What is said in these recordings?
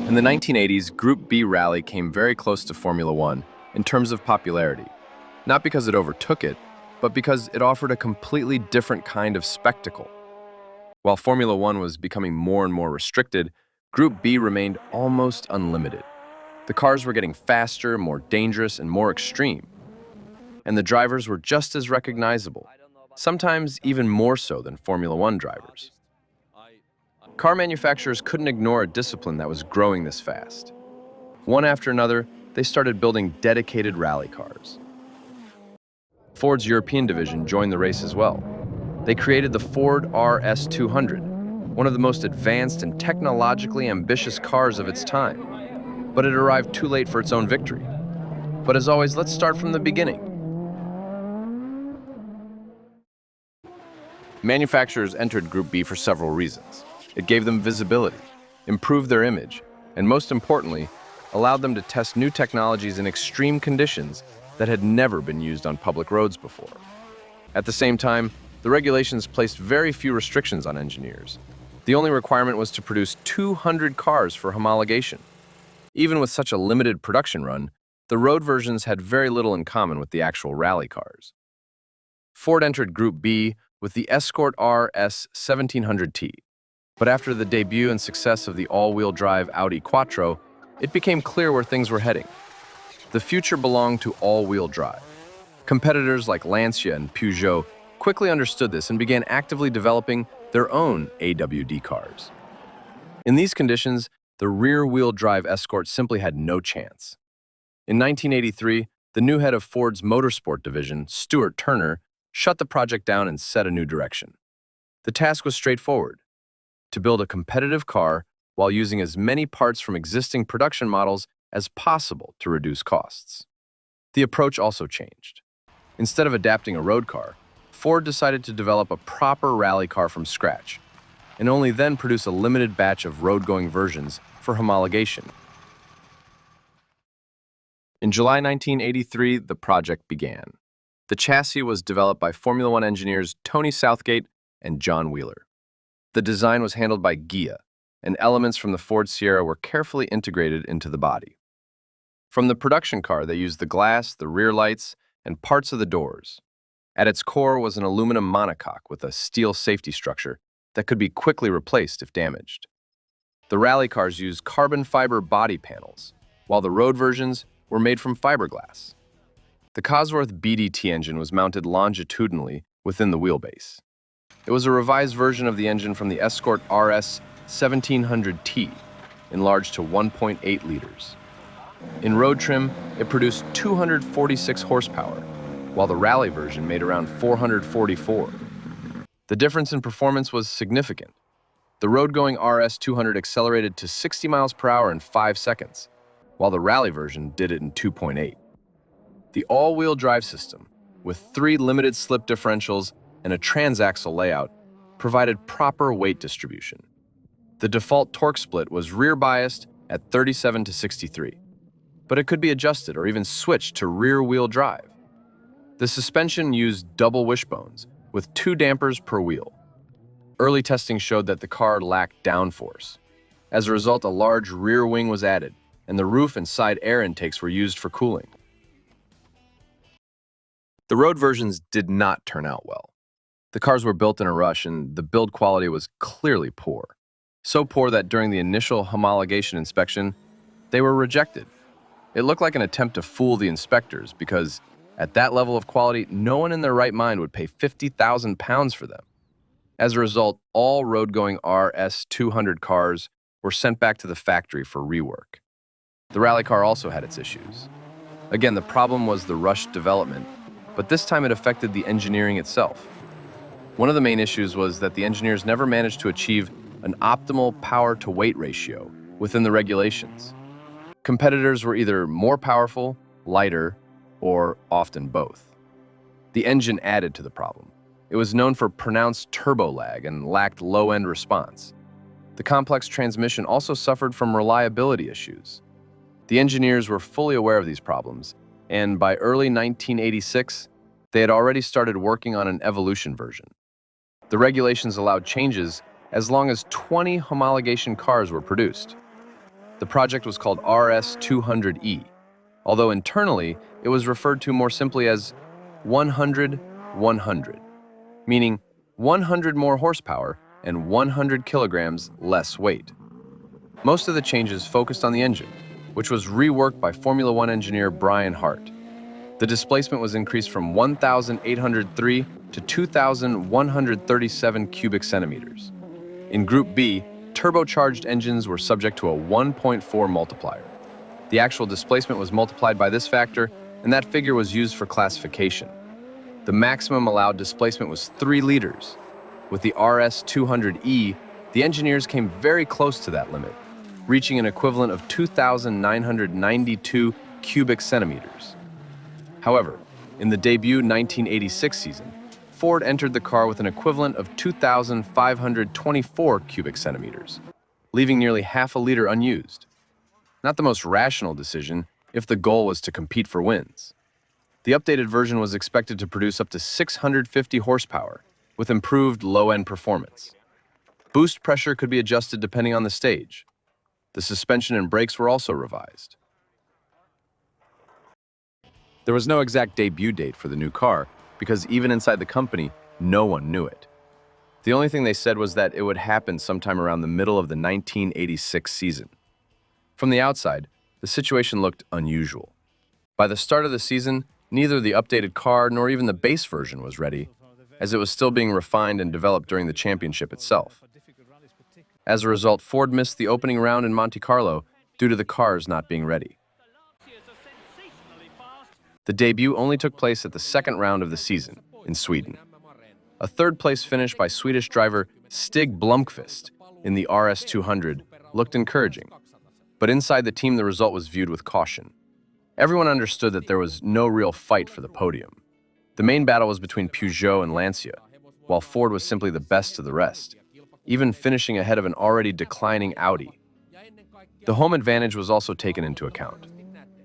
In the 1980s, Group B rally came very close to Formula One in terms of popularity, not because it overtook it, but because it offered a completely different kind of spectacle. While Formula One was becoming more and more restricted, Group B remained almost unlimited. The cars were getting faster, more dangerous, and more extreme, and the drivers were just as recognizable, sometimes even more so than Formula One drivers. Car manufacturers couldn't ignore a discipline that was growing this fast. One after another, they started building dedicated rally cars. Ford's European division joined the race as well. They created the Ford RS200, one of the most advanced and technologically ambitious cars of its time, but it arrived too late for its own victory. But as always, let's start from the beginning. Manufacturers entered Group B for several reasons. It gave them visibility, improved their image, and most importantly, allowed them to test new technologies in extreme conditions that had never been used on public roads before. At the same time, the regulations placed very few restrictions on engineers. The only requirement was to produce 200 cars for homologation. Even with such a limited production run, the road versions had very little in common with the actual rally cars. Ford entered Group B with the Escort RS1700T. But after the debut and success of the all-wheel drive Audi Quattro, it became clear where things were heading. The future belonged to all-wheel drive. Competitors like Lancia and Peugeot quickly understood this and began actively developing their own AWD cars. In these conditions, the rear-wheel drive Escort simply had no chance. In 1983, the new head of Ford's motorsport division, Stuart Turner, shut the project down and set a new direction. The task was straightforward: to build a competitive car while using as many parts from existing production models as possible to reduce costs. The approach also changed. Instead of adapting a road car, Ford decided to develop a proper rally car from scratch, and only then produce a limited batch of road-going versions for homologation. In July 1983, the project began. The chassis was developed by Formula One engineers Tony Southgate and John Wheeler. The design was handled by Ghia, and elements from the Ford Sierra were carefully integrated into the body. From the production car, they used the glass, the rear lights, and parts of the doors. At its core was an aluminum monocoque with a steel safety structure that could be quickly replaced if damaged. The rally cars used carbon fiber body panels, while the road versions were made from fiberglass. The Cosworth BDT engine was mounted longitudinally within the wheelbase. It was a revised version of the engine from the Escort RS1700T, enlarged to 1.8 liters. In road trim, it produced 246 horsepower, while the rally version made around 444. The difference in performance was significant. The road-going RS200 accelerated to 60 miles per hour in 5 seconds, while the rally version did it in 2.8. The all-wheel drive system, with 3 limited slip differentials and a transaxle layout, provided proper weight distribution. The default torque split was rear-biased at 37 to 63, but it could be adjusted or even switched to rear-wheel drive. The suspension used double wishbones with 2 dampers per wheel. Early testing showed that the car lacked downforce. As a result, a large rear wing was added, and the roof and side air intakes were used for cooling. The road versions did not turn out well. The cars were built in a rush, and the build quality was clearly poor. So poor that during the initial homologation inspection, they were rejected. It looked like an attempt to fool the inspectors because, at that level of quality, no one in their right mind would pay £50,000 for them. As a result, all road-going RS200 cars were sent back to the factory for rework. The rally car also had its issues. Again, the problem was the rushed development, but this time it affected the engineering itself. One of the main issues was that the engineers never managed to achieve an optimal power-to-weight ratio within the regulations. Competitors were either more powerful, lighter, or often both. The engine added to the problem. It was known for pronounced turbo lag and lacked low-end response. The complex transmission also suffered from reliability issues. The engineers were fully aware of these problems, and by early 1986, they had already started working on an evolution version. The regulations allowed changes as long as 20 homologation cars were produced. The project was called RS200E, although internally it was referred to more simply as 100-100, meaning 100 more horsepower and 100 kilograms less weight. Most of the changes focused on the engine, which was reworked by Formula One engineer Brian Hart. The displacement was increased from 1,803 to 2,137 cubic centimeters. In Group B, turbocharged engines were subject to a 1.4 multiplier. The actual displacement was multiplied by this factor, and that figure was used for classification. The maximum allowed displacement was 3 liters. With the RS200E, the engineers came very close to that limit, reaching an equivalent of 2,992 cubic centimeters. However, in the debut 1986 season, Ford entered the car with an equivalent of 2,524 cubic centimeters, leaving nearly half a liter unused. Not the most rational decision if the goal was to compete for wins. The updated version was expected to produce up to 650 horsepower, with improved low-end performance. Boost pressure could be adjusted depending on the stage. The suspension and brakes were also revised. There was no exact debut date for the new car, because even inside the company, no one knew it. The only thing they said was that it would happen sometime around the middle of the 1986 season. From the outside, the situation looked unusual. By the start of the season, neither the updated car nor even the base version was ready, as it was still being refined and developed during the championship itself. As a result, Ford missed the opening round in Monte Carlo due to the cars not being ready. The debut only took place at the second round of the season in Sweden. A third-place finish by Swedish driver Stig Blomqvist in the RS200 looked encouraging, but inside the team the result was viewed with caution. Everyone understood that there was no real fight for the podium. The main battle was between Peugeot and Lancia, while Ford was simply the best of the rest, even finishing ahead of an already declining Audi. The home advantage was also taken into account.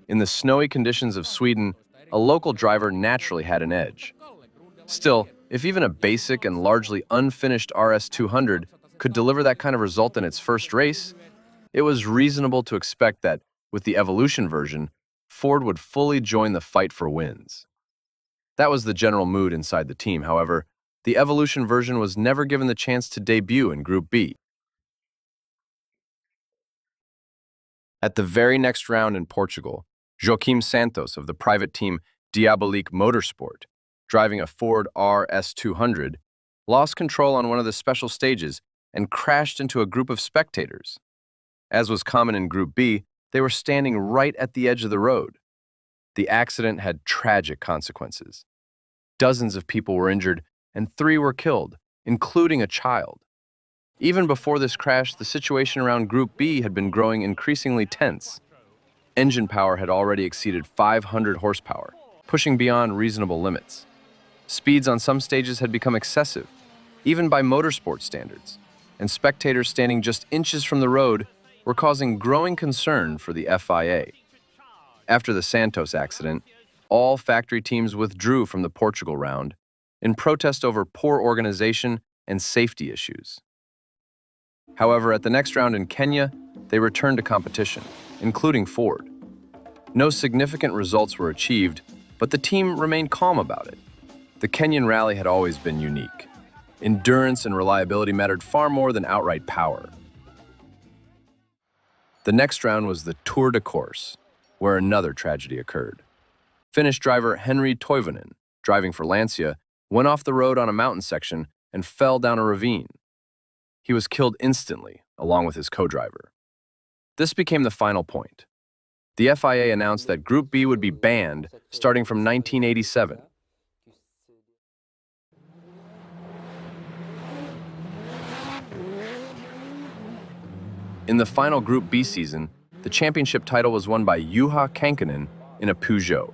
In the snowy conditions of Sweden, a local driver naturally had an edge. Still, if even a basic and largely unfinished RS200 could deliver that kind of result in its first race, it was reasonable to expect that, with the Evolution version, Ford would fully join the fight for wins. That was the general mood inside the team. However, the Evolution version was never given the chance to debut in Group B. At the very next round in Portugal, Joaquim Santos of the private team Diabolique Motorsport, driving a Ford RS200, lost control on one of the special stages and crashed into a group of spectators. As was common in Group B, they were standing right at the edge of the road. The accident had tragic consequences. Dozens of people were injured and 3 were killed, including a child. Even before this crash, the situation around Group B had been growing increasingly tense. Engine power had already exceeded 500 horsepower, pushing beyond reasonable limits. Speeds on some stages had become excessive, even by motorsport standards, and spectators standing just inches from the road were causing growing concern for the FIA. After the Santos accident, all factory teams withdrew from the Portugal round in protest over poor organization and safety issues. However, at the next round in Kenya, they returned to competition, including Ford. No significant results were achieved, but the team remained calm about it. The Kenyan rally had always been unique. Endurance and reliability mattered far more than outright power. The next round was the Tour de Corse, where another tragedy occurred. Finnish driver Henri Toivonen, driving for Lancia, went off the road on a mountain section and fell down a ravine. He was killed instantly, along with his co-driver. This became the final point. The FIA announced that Group B would be banned starting from 1987. In the final Group B season, the championship title was won by Juha Kankkunen in a Peugeot.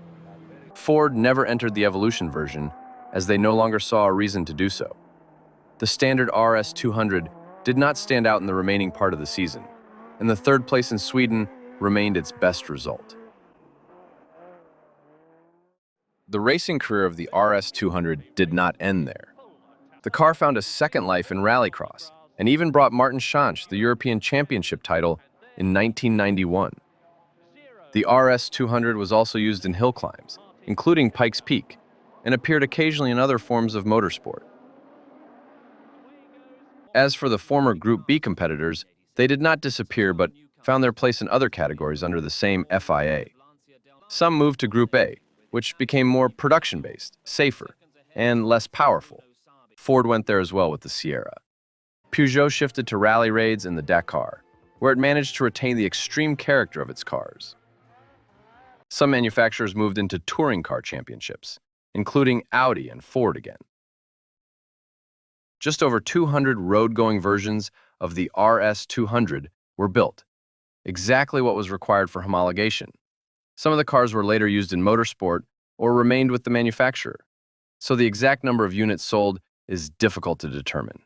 Ford never entered the Evolution version, as they no longer saw a reason to do so. The standard RS200 did not stand out in the remaining part of the season, and the third place in Sweden remained its best result. The racing career of the RS200 did not end there. The car found a second life in rallycross, and even brought Martin Schantz the European Championship title in 1991. The RS200 was also used in hill climbs, including Pikes Peak, and appeared occasionally in other forms of motorsport. As for the former Group B competitors, they did not disappear but found their place in other categories under the same FIA. Some moved to Group A, which became more production-based, safer, and less powerful. Ford went there as well with the Sierra. Peugeot shifted to rally raids in the Dakar, where it managed to retain the extreme character of its cars. Some manufacturers moved into touring car championships, including Audi and Ford again. Just over 200 road-going versions of the RS200 were built, exactly what was required for homologation. Some of the cars were later used in motorsport or remained with the manufacturer, so the exact number of units sold is difficult to determine.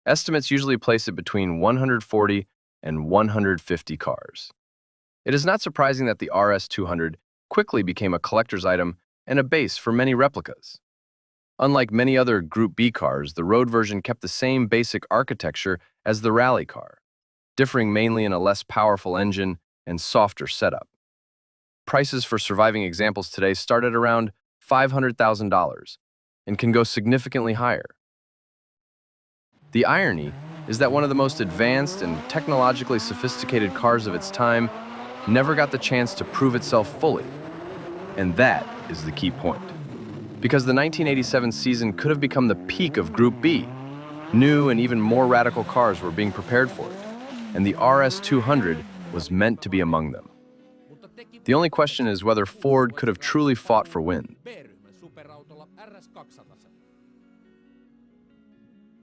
Estimates usually place it between 140 and 150 cars. It is not surprising that the RS200 quickly became a collector's item and a base for many replicas. Unlike many other Group B cars, the road version kept the same basic architecture as the rally car, differing mainly in a less powerful engine and softer setup. Prices for surviving examples today start at around $500,000 and can go significantly higher. The irony is that one of the most advanced and technologically sophisticated cars of its time never got the chance to prove itself fully. And that is the key point. Because the 1987 season could have become the peak of Group B. New and even more radical cars were being prepared for it, and the RS200 was meant to be among them. The only question is whether Ford could have truly fought for win.